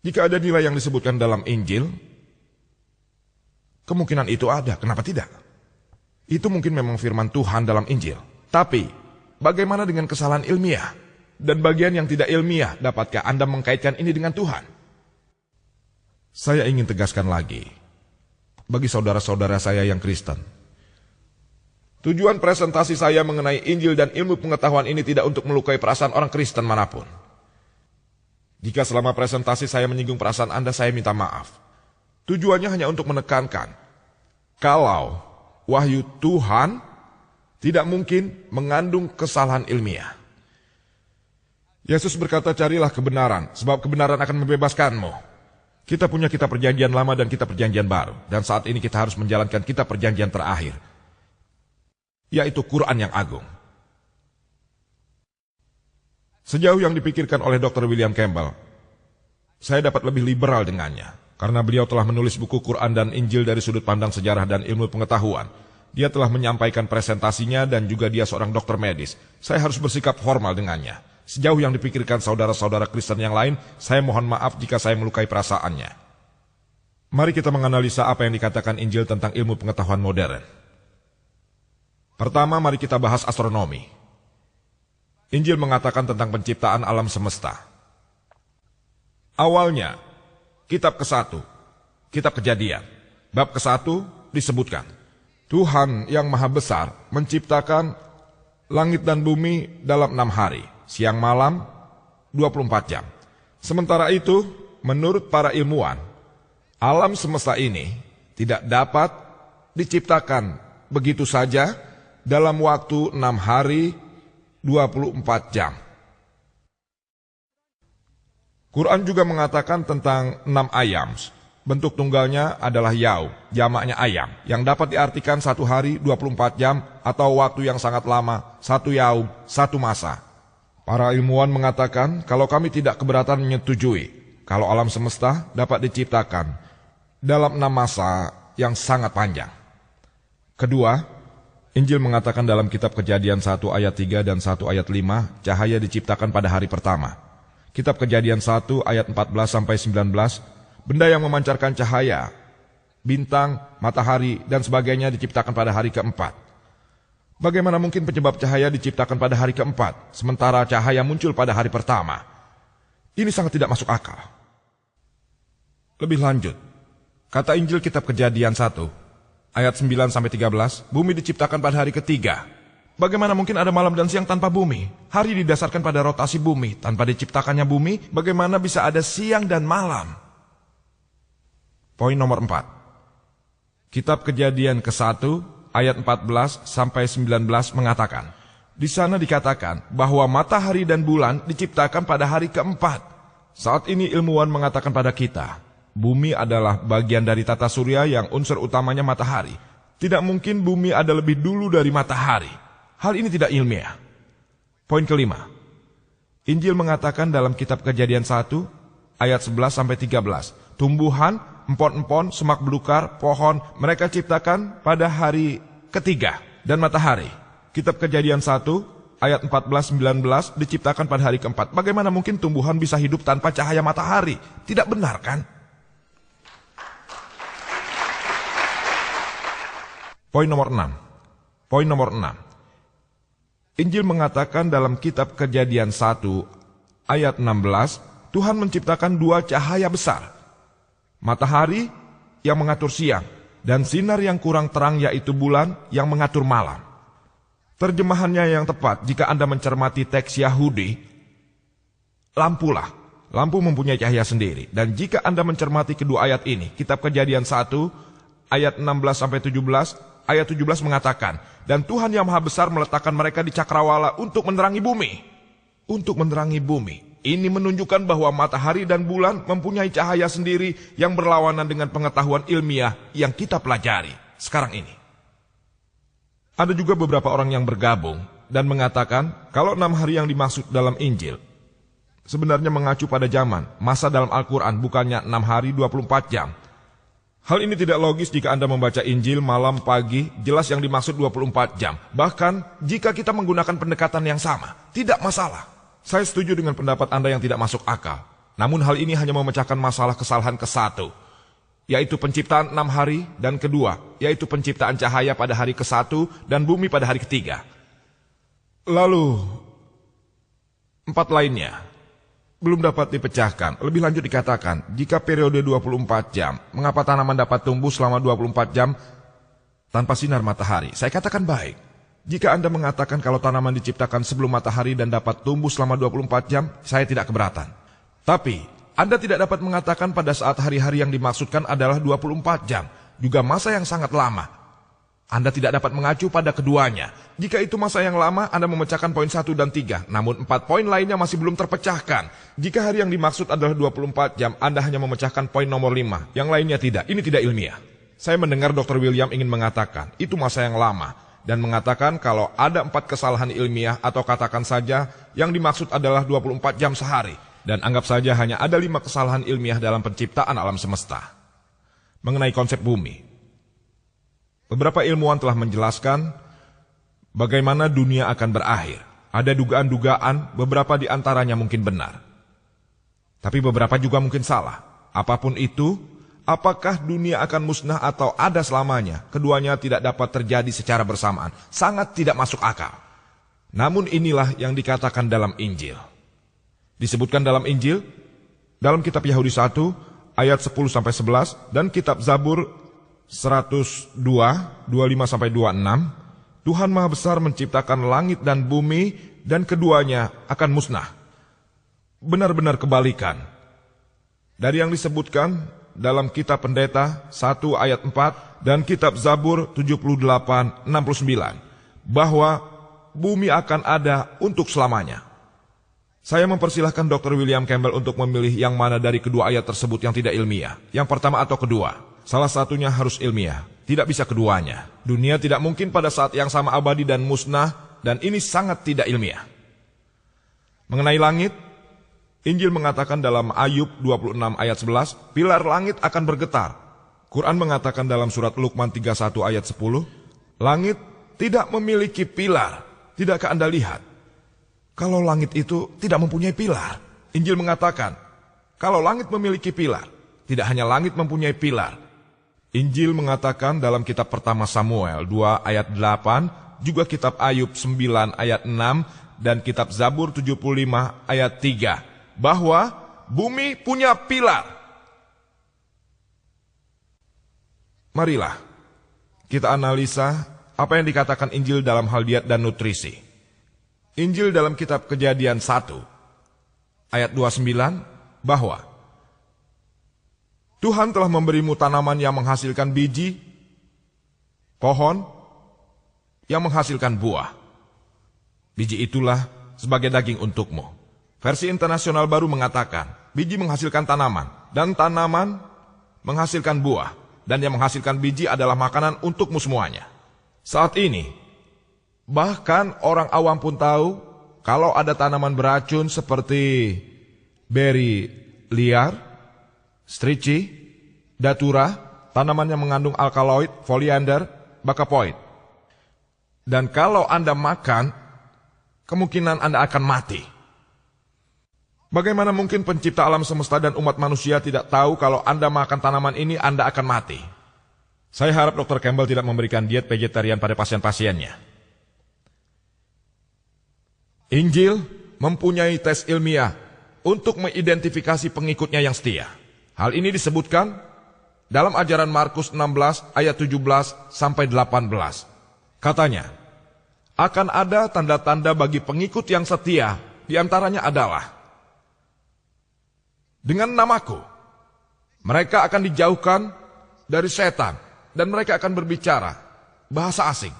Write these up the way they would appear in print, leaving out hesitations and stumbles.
Jika ada nilai yang disebutkan dalam Injil, kemungkinan itu ada, kenapa tidak? Itu mungkin memang firman Tuhan dalam Injil. Tapi, bagaimana dengan kesalahan ilmiah? Dan bagian yang tidak ilmiah, dapatkah Anda mengkaitkan ini dengan Tuhan? Saya ingin tegaskan lagi, bagi saudara-saudara saya yang Kristen, tujuan presentasi saya mengenai Injil dan ilmu pengetahuan ini tidak untuk melukai perasaan orang Kristen manapun. Jika selama presentasi saya menyinggung perasaan Anda, saya minta maaf. Tujuannya hanya untuk menekankan, kalau wahyu Tuhan tidak mungkin mengandung kesalahan ilmiah. Yesus berkata, carilah kebenaran, sebab kebenaran akan membebaskanmu. Kita punya kitab perjanjian lama dan kitab perjanjian baru. Dan saat ini kita harus menjalankan kitab perjanjian terakhir, yaitu Quran yang agung. Sejauh yang dipikirkan oleh Dr. William Campbell, saya dapat lebih liberal dengannya. Karena beliau telah menulis buku Quran dan Injil dari sudut pandang sejarah dan ilmu pengetahuan. Dia telah menyampaikan presentasinya dan juga dia seorang dokter medis. Saya harus bersikap formal dengannya. Sejauh yang dipikirkan saudara-saudara Kristen yang lain, saya mohon maaf jika saya melukai perasaannya. Mari kita menganalisa apa yang dikatakan Injil tentang ilmu pengetahuan modern. Pertama, mari kita bahas astronomi. Injil mengatakan tentang penciptaan alam semesta. Awalnya, kitab ke-1, kitab Kejadian, bab ke-1 disebutkan, Tuhan yang Maha Besar menciptakan langit dan bumi dalam 6 hari, siang malam 24 jam. Sementara itu, menurut para ilmuwan, alam semesta ini tidak dapat diciptakan begitu saja dalam waktu 6 hari 24 jam. Quran juga mengatakan tentang 6 ayam. Bentuk tunggalnya adalah yaum, jamaknya ayam, yang dapat diartikan 1 hari 24 jam atau waktu yang sangat lama, 1 yaum, 1 masa. Para ilmuwan mengatakan kalau kami tidak keberatan menyetujui kalau alam semesta dapat diciptakan dalam 6 masa yang sangat panjang. Kedua, Injil mengatakan dalam kitab Kejadian 1 ayat 3 dan 1 ayat 5, cahaya diciptakan pada hari pertama. Kitab Kejadian 1 ayat 14-19, benda yang memancarkan cahaya, bintang, matahari, dan sebagainya diciptakan pada hari keempat. Bagaimana mungkin penyebab cahaya diciptakan pada hari keempat, sementara cahaya muncul pada hari pertama? Ini sangat tidak masuk akal. Lebih lanjut, kata Injil kitab Kejadian 1, ayat 9-13, bumi diciptakan pada hari ketiga. Bagaimana mungkin ada malam dan siang tanpa bumi? Hari didasarkan pada rotasi bumi. Tanpa diciptakannya bumi, bagaimana bisa ada siang dan malam? Poin nomor 4. Kitab Kejadian ke-1, ayat 14-19 mengatakan, di sana dikatakan bahwa matahari dan bulan diciptakan pada hari keempat. Saat ini ilmuwan mengatakan pada kita, bumi adalah bagian dari tata surya yang unsur utamanya matahari. Tidak mungkin bumi ada lebih dulu dari matahari. Hal ini tidak ilmiah. Poin kelima. Injil mengatakan dalam kitab Kejadian 1, ayat 11-13, tumbuhan, empon-empon, semak belukar, pohon, mereka ciptakan pada hari ketiga. Dan matahari. Kitab Kejadian 1, ayat 14-19, diciptakan pada hari keempat. Bagaimana mungkin tumbuhan bisa hidup tanpa cahaya matahari? Tidak benar kan? Poin nomor 6. Injil mengatakan dalam kitab Kejadian 1 ayat 16, Tuhan menciptakan 2 cahaya besar. Matahari yang mengatur siang dan sinar yang kurang terang yaitu bulan yang mengatur malam. Terjemahannya yang tepat jika Anda mencermati teks Yahudi, lampulah. Lampu mempunyai cahaya sendiri. Dan jika Anda mencermati kedua ayat ini, kitab Kejadian 1 ayat 16-17, ayat 17 mengatakan, dan Tuhan yang Maha Besar meletakkan mereka di cakrawala untuk menerangi bumi. Untuk menerangi bumi. Ini menunjukkan bahwa matahari dan bulan mempunyai cahaya sendiri yang berlawanan dengan pengetahuan ilmiah yang kita pelajari sekarang ini. Ada juga beberapa orang yang bergabung dan mengatakan kalau 6 hari yang dimaksud dalam Injil sebenarnya mengacu pada zaman, masa dalam Al-Quran, bukannya 6 hari 24 jam. Hal ini tidak logis jika Anda membaca Injil malam, pagi, jelas yang dimaksud 24 jam. Bahkan jika kita menggunakan pendekatan yang sama, tidak masalah. Saya setuju dengan pendapat Anda yang tidak masuk akal. Namun hal ini hanya memecahkan masalah kesalahan ke-1, yaitu penciptaan 6 hari, dan kedua, yaitu penciptaan cahaya pada hari ke-1 dan bumi pada hari ke-3. Lalu, 4 lainnya belum dapat dipecahkan. Lebih lanjut dikatakan, jika periode 24 jam, mengapa tanaman dapat tumbuh selama 24 jam tanpa sinar matahari? Saya katakan baik. Jika Anda mengatakan kalau tanaman diciptakan sebelum matahari dan dapat tumbuh selama 24 jam, saya tidak keberatan. Tapi, Anda tidak dapat mengatakan pada saat hari-hari yang dimaksudkan adalah 24 jam, juga masa yang sangat lama. Anda tidak dapat mengacu pada keduanya. Jika itu masa yang lama, Anda memecahkan poin 1 dan 3, namun 4 poin lainnya masih belum terpecahkan. Jika hari yang dimaksud adalah 24 jam, Anda hanya memecahkan poin nomor 5, yang lainnya tidak. Ini tidak ilmiah. Saya mendengar Dr. William ingin mengatakan, itu masa yang lama, dan mengatakan kalau ada 4 kesalahan ilmiah atau katakan saja yang dimaksud adalah 24 jam sehari, dan anggap saja hanya ada 5 kesalahan ilmiah dalam penciptaan alam semesta. Mengenai konsep bumi, beberapa ilmuwan telah menjelaskan bagaimana dunia akan berakhir. Ada dugaan-dugaan, beberapa di antaranya mungkin benar. Tapi beberapa juga mungkin salah. Apapun itu, apakah dunia akan musnah atau ada selamanya, keduanya tidak dapat terjadi secara bersamaan. Sangat tidak masuk akal. Namun inilah yang dikatakan dalam Injil. Disebutkan dalam Injil, dalam kitab Yahudi 1, ayat 10-11, dan kitab Zabur 102, 25-26, Tuhan Maha Besar menciptakan langit dan bumi, dan keduanya akan musnah. Benar-benar kebalikan dari yang disebutkan dalam kitab Pendeta 1 ayat 4 dan kitab Zabur 78, 69, bahwa bumi akan ada untuk selamanya. Saya mempersilahkan Dr. William Campbell untuk memilih yang mana dari kedua ayat tersebut yang tidak ilmiah, yang pertama atau kedua. Salah satunya harus ilmiah, tidak bisa keduanya. Dunia tidak mungkin pada saat yang sama abadi dan musnah, dan ini sangat tidak ilmiah. Mengenai langit, Injil mengatakan dalam Ayub 26 ayat 11, pilar langit akan bergetar. Quran mengatakan dalam surat Luqman 31 ayat 10, langit tidak memiliki pilar. Tidakkah Anda lihat? Kalau langit itu tidak mempunyai pilar. Injil mengatakan, kalau langit memiliki pilar, tidak hanya langit mempunyai pilar. Injil mengatakan dalam kitab pertama Samuel 2 ayat 8, juga kitab Ayub 9 ayat 6, dan kitab Zabur 75 ayat 3, bahwa bumi punya pilar. Marilah kita analisa apa yang dikatakan Injil dalam hal diet dan nutrisi. Injil dalam kitab Kejadian 1 ayat 29, bahwa Tuhan telah memberimu tanaman yang menghasilkan biji, pohon yang menghasilkan buah. Biji itulah sebagai daging untukmu. Versi internasional baru mengatakan, biji menghasilkan tanaman, dan tanaman menghasilkan buah, dan yang menghasilkan biji adalah makanan untukmu semuanya. Saat ini, bahkan orang awam pun tahu, kalau ada tanaman beracun seperti beri liar, strici, datura, tanaman yang mengandung alkaloid, foliander, bakapoid. Dan kalau Anda makan, kemungkinan Anda akan mati. Bagaimana mungkin pencipta alam semesta dan umat manusia tidak tahu kalau Anda makan tanaman ini, Anda akan mati? Saya harap Dr. Campbell tidak memberikan diet vegetarian pada pasien-pasiennya. Injil mempunyai tes ilmiah untuk mengidentifikasi pengikutnya yang setia. Hal ini disebutkan dalam ajaran Markus 16 ayat 17-18. Katanya, akan ada tanda-tanda bagi pengikut yang setia, diantaranya adalah, dengan namaku, mereka akan dijauhkan dari setan, dan mereka akan berbicara bahasa asing.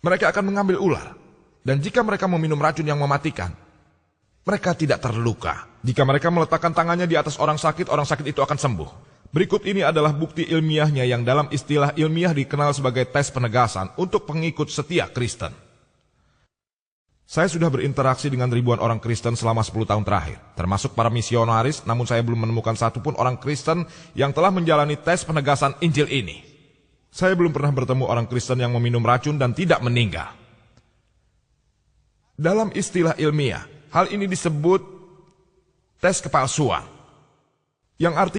Mereka akan mengambil ular, dan jika mereka meminum racun yang mematikan, mereka tidak terluka. Jika mereka meletakkan tangannya di atas orang sakit itu akan sembuh. Berikut ini adalah bukti ilmiahnya yang dalam istilah ilmiah dikenal sebagai tes penegasan untuk pengikut setia Kristen. Saya sudah berinteraksi dengan ribuan orang Kristen selama 10 tahun terakhir, termasuk para misionaris, namun saya belum menemukan satupun orang Kristen yang telah menjalani tes penegasan Injil ini. Saya belum pernah bertemu orang Kristen yang meminum racun dan tidak meninggal. Dalam istilah ilmiah, hal ini disebut tes kepalsuan. yang artinya